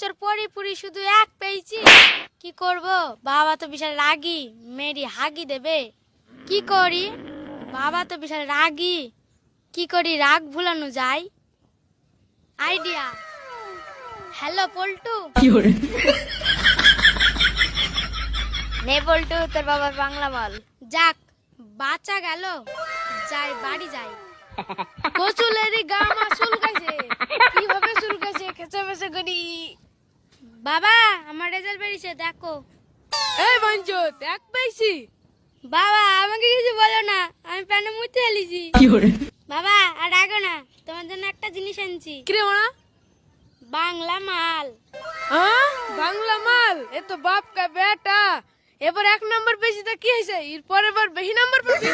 বছর পরি পরি শুধু এক পেয়েছি। কি করব, বাবা তো বিশাল রাগী, মেরি হাগি দেবে। কি করি, বাবা তো বিশাল রাগী, কি করি রাগ ভুলানো যায়? আইডিয়া। হ্যালো পল্টু। নে পল্টু, তোর বাবার বাংলা বল। যাক, বাঁচা গেল। যাই বাড়ি যাই। কচুলেরই গামা চুলকাইছে, কিভাবে চুলকাইছে খেচা মেচা করি। বাবা, আমার রেজাল্ট বেরিয়েছে দেখো। এই বঞ্জো, দেখ পাইছি। বাবা আমাকে কিছু বলো না, আমি প্যানে মুতে এলিছি। বাবা আর রাগো না, তোমার জন্য একটা জিনিস আনছি। কিরে ওনা? বাংলা মাল। হ্যাঁ, বাংলা মাল? এ তো বাপ কা বেটা। এবার 1 নম্বর পেয়েছি, তা কি হয়েছে? এর পরের বার বেশি নম্বর পেয়েছি।